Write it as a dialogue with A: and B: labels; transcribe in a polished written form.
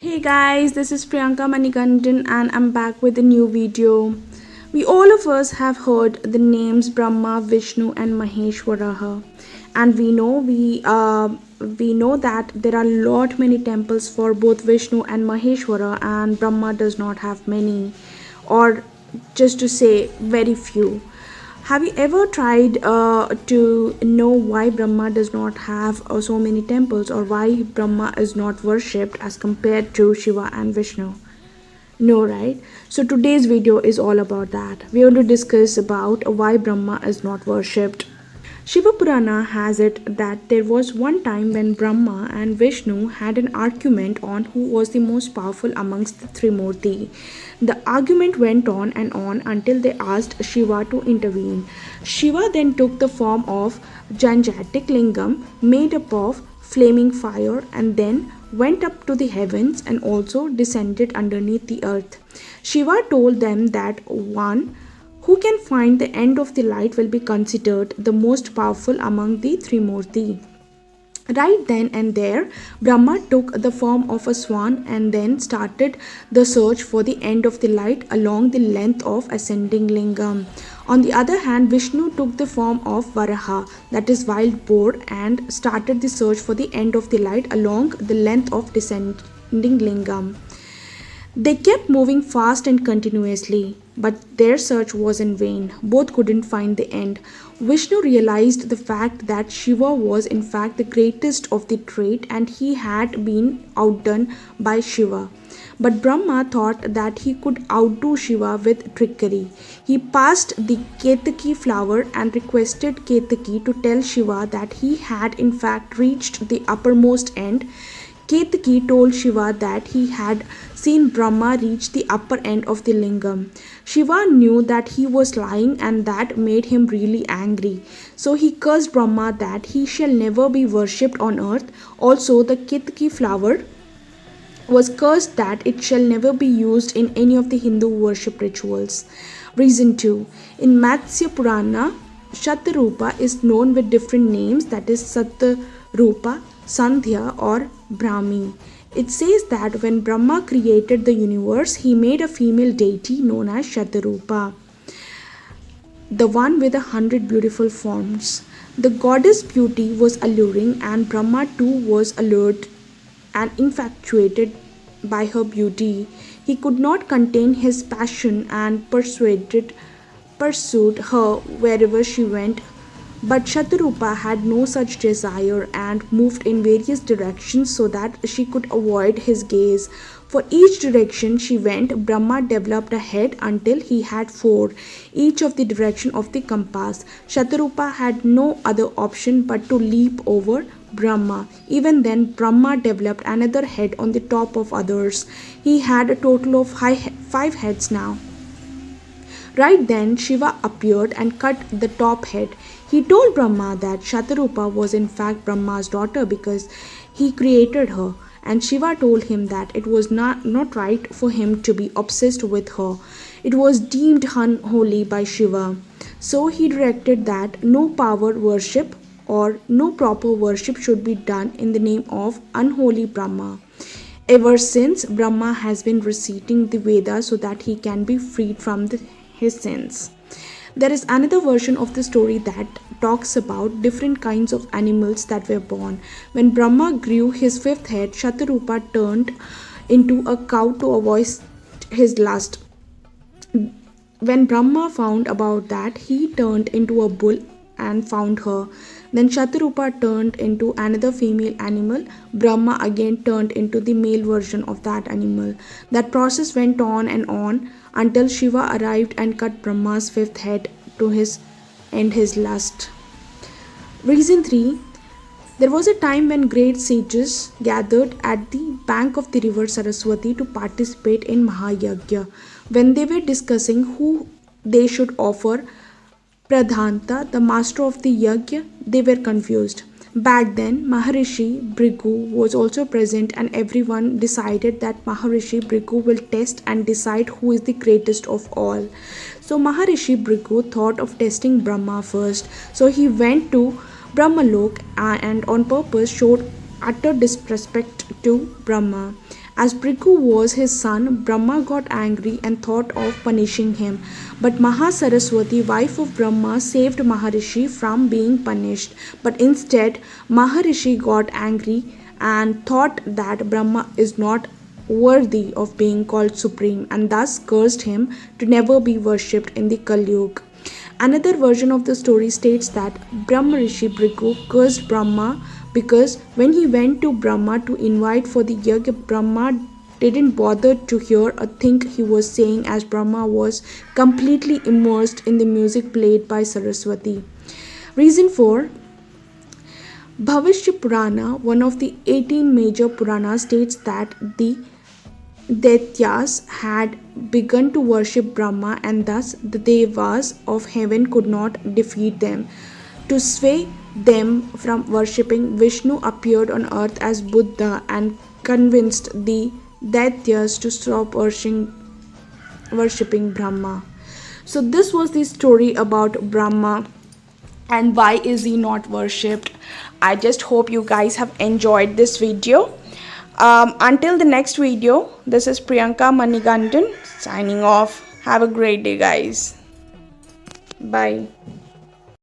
A: Hey guys, this is Priyanka Manikandan and I'm back with a new video. We all of us have heard the names Brahma, Vishnu and Maheshwaraha, and we know that there are lot many temples for both Vishnu and Maheshwara, and Brahma does not have many, or just to say very few. Have you ever tried to know why Brahma does not have so many temples, or why Brahma is not worshipped as compared to Shiva and Vishnu? No, right? So today's video is all about that. We are going to discuss about why Brahma is not worshipped. Shiva Purana has it that there was one time when Brahma and Vishnu had an argument on who was the most powerful amongst the three Murti. The argument went on and on until they asked Shiva to intervene. Shiva then took the form of Janjatik Lingam made up of flaming fire and then went up to the heavens and also descended underneath the earth. Shiva told them that one who can find the end of the light will be considered the most powerful among the three Murti. Right then and there, Brahma took the form of a swan and then started the search for the end of the light along the length of ascending lingam. On the other hand, Vishnu took the form of Varaha, that is wild boar, and started the search for the end of the light along the length of descending lingam. They kept moving fast and continuously, but their search was in vain. Both couldn't find the end. Vishnu realized the fact that Shiva was in fact the greatest of the trait and he had been outdone by Shiva. But Brahma thought that he could outdo Shiva with trickery. He passed the Ketaki flower and requested Ketaki to tell Shiva that he had in fact reached the uppermost end. Ketaki told Shiva that he had seen Brahma reach the upper end of the lingam. Shiva knew that he was lying and that made him really angry. So he cursed Brahma that he shall never be worshipped on earth. Also, the Ketaki flower was cursed that it shall never be used in any of the Hindu worship rituals. Reason 2. In Matsya Purana, Shatarupa is known with different names, that is Satarupa, Sandhya or Brahmi. It says that when Brahma created the universe, he made a female deity known as Shatarupa, the one with 100 beautiful forms. The goddess beauty was alluring, and Brahma too was allured and infatuated by her beauty. He could not contain his passion and pursued her wherever she went. But Shatarupa had no such desire and moved in various directions so that she could avoid his gaze. For each direction she went, Brahma developed a head until he had four, each of the direction of the compass. Shatarupa had no other option but to leap over Brahma. Even then, Brahma developed another head on the top of others. He had a total of five heads now. Right then, Shiva appeared and cut the top head. He told Brahma that Shatarupa was in fact Brahma's daughter because he created her, and Shiva told him that it was not right for him to be obsessed with her. It was deemed unholy by Shiva. So he directed that no power worship or no proper worship should be done in the name of unholy Brahma. Ever since, Brahma has been reciting the Vedas so that he can be freed from his sins. There is another version of the story that talks about different kinds of animals that were born. When Brahma grew his fifth head, Shatarupa turned into a cow to avoid his lust. When Brahma found about that, he turned into a bull and found her. Then Shatarupa turned into another female animal. Brahma again turned into the male version of that animal. That process went on and on until Shiva arrived and cut Brahma's fifth head to end his lust. Reason 3. There was a time when great sages gathered at the bank of the river Saraswati to participate in Mahayagya. When they were discussing who they should offer Pradhanta, the master of the Yagya, they were confused. Back then, Maharishi Bhrigu was also present, and everyone decided that Maharishi Bhrigu will test and decide who is the greatest of all. So Maharishi Bhrigu thought of testing Brahma first. So he went to Brahmalok and on purpose showed utter disrespect to Brahma. As Bhrigu was his son, Brahma got angry and thought of punishing him. But Mahasaraswati, wife of Brahma, saved Maharishi from being punished. But instead, Maharishi got angry and thought that Brahma is not worthy of being called supreme and thus cursed him to never be worshipped in the Kali Yuga. Another version of the story states that Brahmarishi Bhrigu cursed Brahma because when he went to Brahma to invite for the yajna, Brahma didn't bother to hear a thing he was saying as Brahma was completely immersed in the music played by Saraswati. Reason 4. Bhavishya Purana, one of the 18 major Puranas, states that the Daityas had begun to worship Brahma and thus the Devas of heaven could not defeat them. To sway them from worshipping, Vishnu appeared on earth as Buddha and convinced the Daityas to stop worshipping Brahma. So this was the story about Brahma and why is he not worshipped. I just hope you guys have enjoyed this video. Until the next video, this is Priyanka Manigandan signing off. Have a great day, guys. Bye.